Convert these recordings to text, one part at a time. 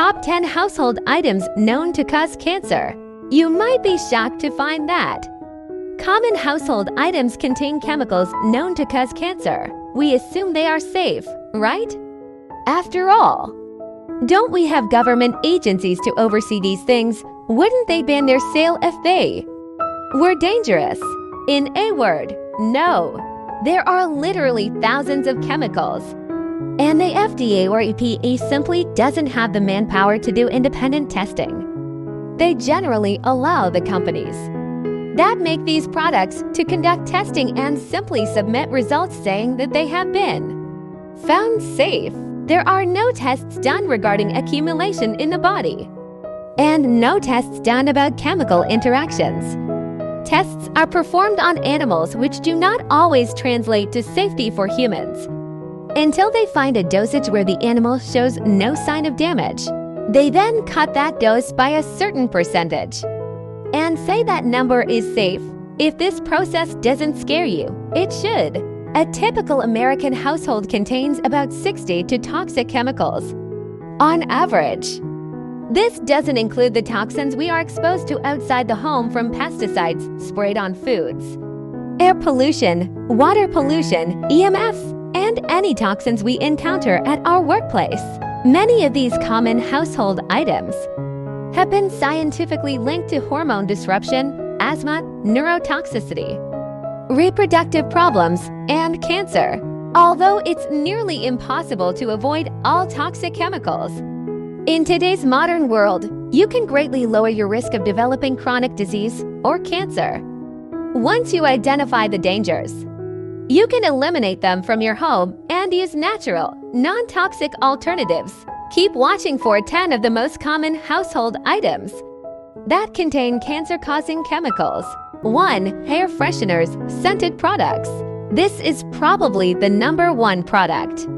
Top 10 household items known to cause cancer. You might be shocked to find that common household items contain chemicals known to cause cancer. We assume they are safe, right? After all, don't we have government agencies to oversee these things? Wouldn't they ban their sale if they were dangerous? In a word, no. There are literally thousands of chemicals, and the FDA or EPA simply doesn't have the manpower to do independent testing. They generally allow the companies that make these products to conduct testing and simply submit results saying that they have been found safe. There are no tests done regarding accumulation in the body, and no tests done about chemical interactions. Tests are performed on animals which do not always translate to safety for humans. Until they find a dosage where the animal shows no sign of damage, they then cut that dose by a certain percentage and say that number is safe. If this process doesn't scare you, it should. A typical American household contains about 60 to toxic chemicals on average. This doesn't include the toxins we are exposed to outside the home from pesticides sprayed on foods, air pollution, water pollution, EMFs, and any toxins we encounter at our workplace. Many of these common household items have been scientifically linked to hormone disruption, asthma, neurotoxicity, reproductive problems, and cancer. Although it's nearly impossible to avoid all toxic chemicals, in today's modern world, you can greatly lower your risk of developing chronic disease or cancer. Once you identify the dangers, you can eliminate them from your home and use natural, non-toxic alternatives. Keep watching for 10 of the most common household items that contain cancer-causing chemicals. 1. Hair fresheners, scented products. This is probably the #1 product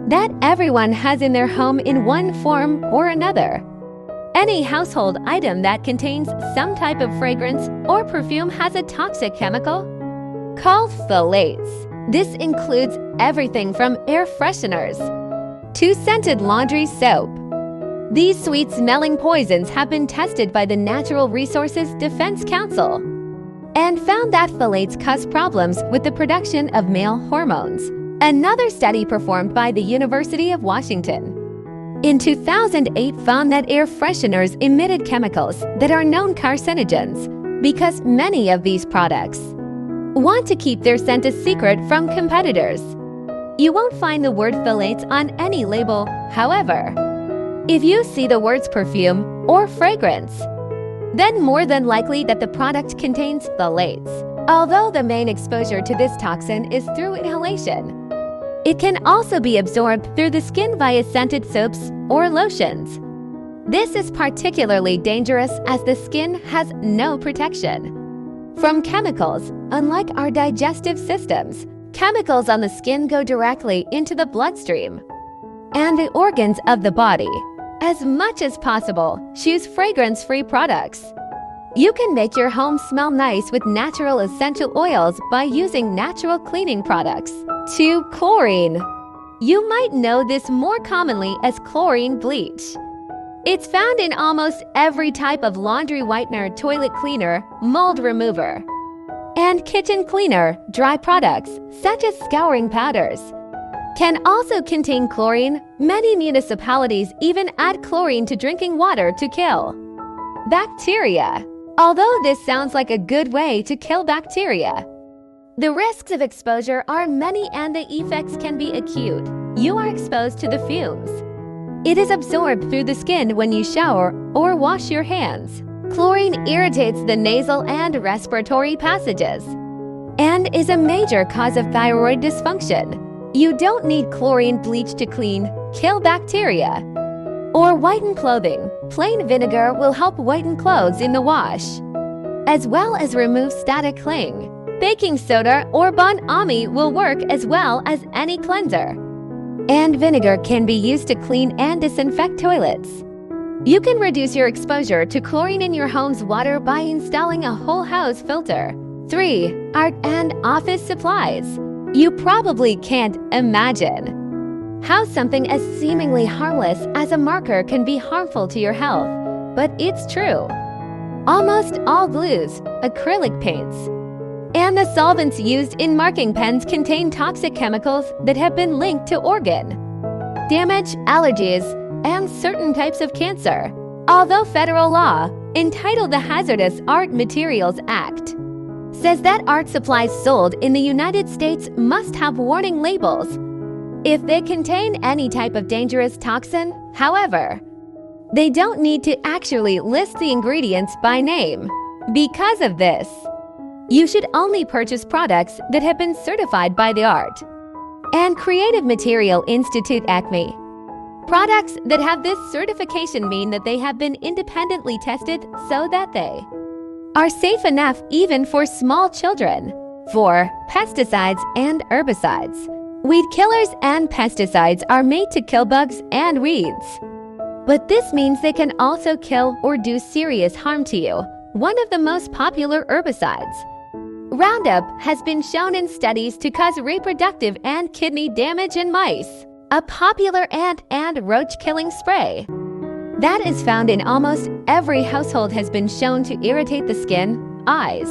that everyone has in their home in one form or another. Any household item that contains some type of fragrance or perfume has a toxic chemical called phthalates. This includes everything from air fresheners to scented laundry soap. These sweet-smelling poisons have been tested by the Natural Resources Defense Council and found that phthalates cause problems with the production of male hormones. Another study performed by the University of Washington in 2008 found that air fresheners emitted chemicals that are known carcinogens because many of these products want to keep their scent a secret from competitors. You won't find the word phthalates on any label, however. If you see the words perfume or fragrance, then more than likely that the product contains phthalates. Although the main exposure to this toxin is through inhalation, it can also be absorbed through the skin via scented soaps or lotions. This is particularly dangerous as the skin has no protection from chemicals. Unlike our digestive systems, chemicals on the skin go directly into the bloodstream and the organs of the body. As much as possible, choose fragrance-free products. You can make your home smell nice with natural essential oils by using natural cleaning products. 2. Chlorine. You might know this more commonly as chlorine bleach. It's found in almost every type of laundry whitener, toilet cleaner, mold remover, and kitchen cleaner. Dry products, such as scouring powders, can also contain chlorine. Many municipalities even add chlorine to drinking water to kill bacteria. Although this sounds like a good way to kill bacteria, the risks of exposure are many and the effects can be acute. You are exposed to the fumes. It is absorbed through the skin when you shower or wash your hands. Chlorine irritates the nasal and respiratory passages and is a major cause of thyroid dysfunction. You don't need chlorine bleach to clean, kill bacteria, or whiten clothing. Plain vinegar will help whiten clothes in the wash, as well as remove static cling. Baking soda or Bon Ami will work as well as any cleanser. And vinegar can be used to clean and disinfect toilets. You can reduce your exposure to chlorine in your home's water by installing a whole house filter. 3. Art and office supplies. You probably can't imagine How something as seemingly harmless as a marker can be harmful to your health, but it's true. Almost all glues, acrylic paints, and the solvents used in marking pens contain toxic chemicals that have been linked to organ damage, allergies, and certain types of cancer. Although federal law, entitled the Hazardous Art Materials Act, says that art supplies sold in the United States must have warning labels if they contain any type of dangerous toxin. However, they don't need to actually list the ingredients by name. Because of this, you should only purchase products that have been certified by the Art and Creative Material Institute (ACME). Products that have this certification mean that they have been independently tested so that they are safe enough even for small children. 4. Pesticides and herbicides. Weed killers and pesticides are made to kill bugs and weeds. But this means they can also kill or do serious harm to you. One of the most popular herbicides, Roundup, has been shown in studies to cause reproductive and kidney damage in mice. A popular ant and roach-killing spray that is found in almost every household has been shown to irritate the skin, eyes,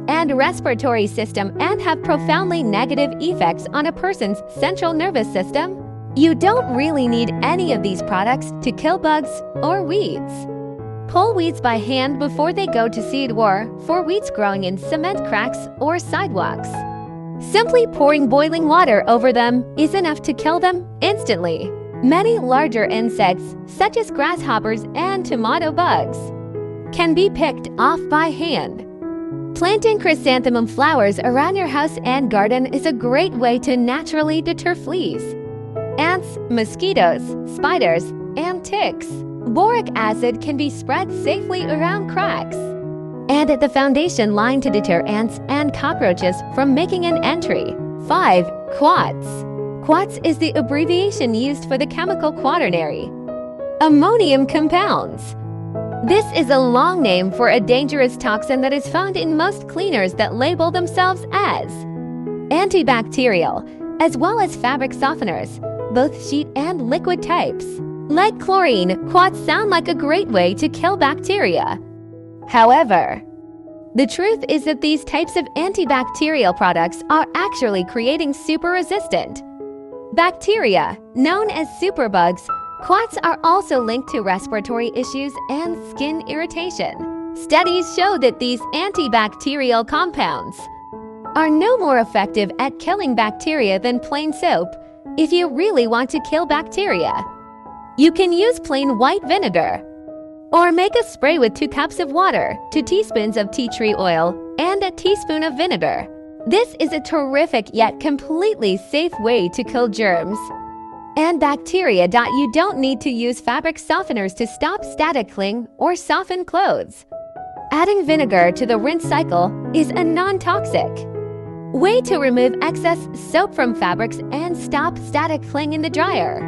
and respiratory system and have profoundly negative effects on a person's central nervous system. You don't really need any of these products to kill bugs or weeds. Pull weeds by hand before they go to seed or for weeds growing in cement cracks or sidewalks. Simply pouring boiling water over them is enough to kill them instantly. Many larger insects, such as grasshoppers and tomato bugs, can be picked off by hand. Planting chrysanthemum flowers around your house and garden is a great way to naturally deter fleas, ants, mosquitoes, spiders, and ticks. Boric acid can be spread safely around cracks and at the foundation line to deter ants and cockroaches from making an entry. 5. Quats. Quats is the abbreviation used for the chemical quaternary ammonium compounds. This is a long name for a dangerous toxin that is found in most cleaners that label themselves as antibacterial, as well as fabric softeners, both sheet and liquid types. Like chlorine, quats sound like a great way to kill bacteria. However, the truth is that these types of antibacterial products are actually creating super-resistant bacteria, known as superbugs. Quats are also linked to respiratory issues and skin irritation. Studies show that these antibacterial compounds are no more effective at killing bacteria than plain soap. If you really want to kill bacteria, you can use plain white vinegar or make a spray with 2 cups of water, 2 teaspoons of tea tree oil, and a teaspoon of vinegar. This is a terrific yet completely safe way to kill germs and bacteria. You don't need to use fabric softeners to stop static cling or soften clothes. Adding vinegar to the rinse cycle is a non-toxic way to remove excess soap from fabrics and stop static cling in the dryer.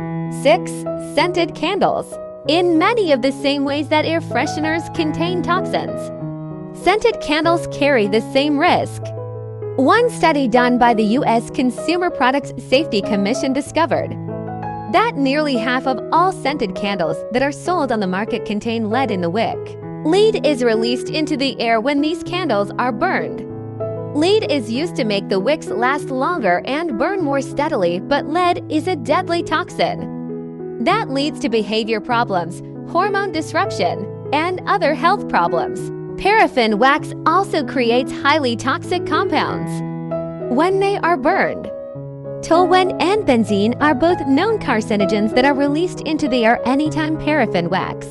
6. Scented candles. In many of the same ways that air fresheners contain toxins, scented candles carry the same risk. One study done by the U.S. Consumer Products Safety Commission discovered that nearly half of all scented candles that are sold on the market contain lead in the wick. Lead is released into the air when these candles are burned. Lead is used to make the wicks last longer and burn more steadily, but lead is a deadly toxin that leads to behavior problems, hormone disruption, and other health problems. Paraffin wax also creates highly toxic compounds when they are burned. Toluene and benzene are both known carcinogens that are released into the air anytime paraffin wax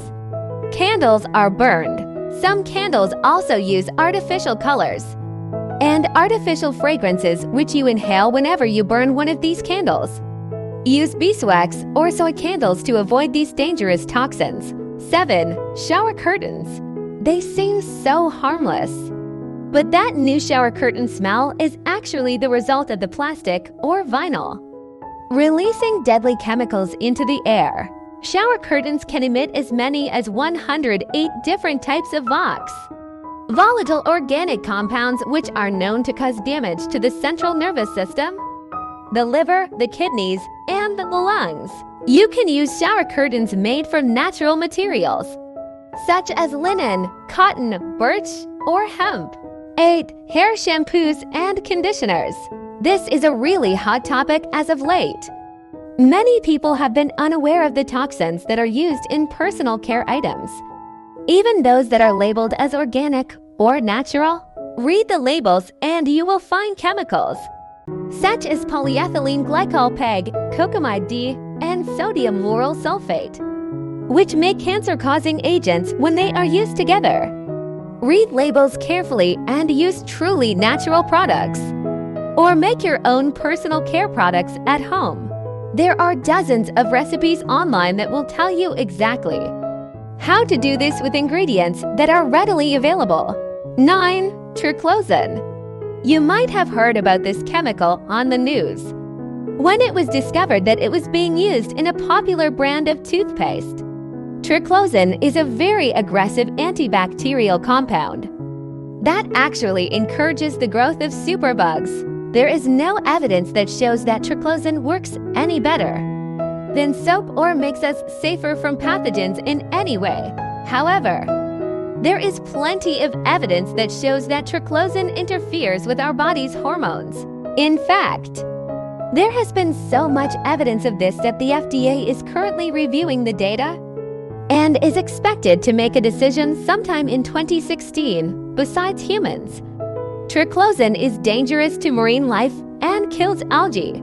candles are burned. Some candles also use artificial colors and artificial fragrances which you inhale whenever you burn one of these candles. Use beeswax or soy candles to avoid these dangerous toxins. 7. Shower curtains. They seem so harmless, but that new shower curtain smell is actually the result of the plastic or vinyl releasing deadly chemicals into the air. Shower curtains can emit as many as 108 different types of volatile organic compounds which are known to cause damage to the central nervous system, the liver, the kidneys, and the lungs. You can use shower curtains made from natural materials, such as linen, cotton, birch, or hemp. 8. Hair shampoos and conditioners. This is a really hot topic as of late. Many people have been unaware of the toxins that are used in personal care items, even those that are labeled as organic or natural. Read the labels and you will find chemicals such as polyethylene glycol PEG, cocamide D, and sodium lauryl sulfate, which make cancer-causing agents when they are used together. Read labels carefully and use truly natural products, or make your own personal care products at home. There are dozens of recipes online that will tell you exactly how to do this with ingredients that are readily available. 9. Triclosan. You might have heard about this chemical on the news when it was discovered that it was being used in a popular brand of toothpaste. Triclosan is a very aggressive antibacterial compound that actually encourages the growth of superbugs. There is no evidence that shows that triclosan works any better than soap or makes us safer from pathogens in any way. However, there is plenty of evidence that shows that triclosan interferes with our body's hormones. In fact, there has been so much evidence of this that the FDA is currently reviewing the data and is expected to make a decision sometime in 2016. Besides humans, triclosan is dangerous to marine life and kills algae,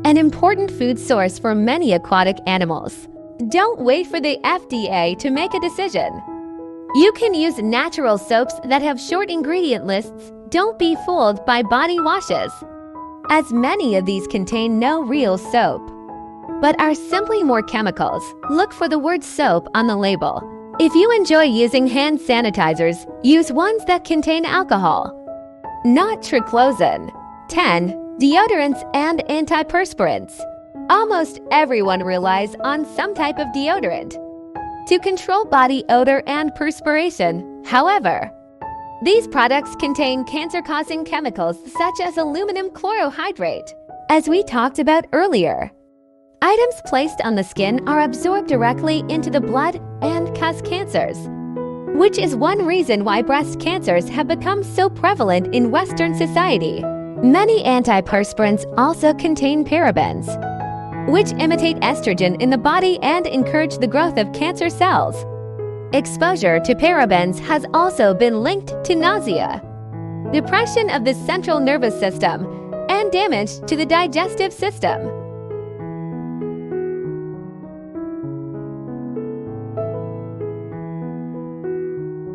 an important food source for many aquatic animals. Don't wait for the FDA to make a decision. You can use natural soaps that have short ingredient lists. Don't be fooled by body washes, as many of these contain no real soap, but are simply more chemicals. Look for the word soap on the label. If you enjoy using hand sanitizers, use ones that contain alcohol, not triclosan. 10. Deodorants and antiperspirants. Almost everyone relies on some type of deodorant to control body odor and perspiration. However, these products contain cancer-causing chemicals such as aluminum chlorohydrate. As we talked about earlier, items placed on the skin are absorbed directly into the blood and cause cancers, which is one reason why breast cancers have become so prevalent in Western society. Many antiperspirants also contain parabens, which imitate estrogen in the body and encourage the growth of cancer cells. Exposure to parabens has also been linked to nausea, depression of the central nervous system, and damage to the digestive system.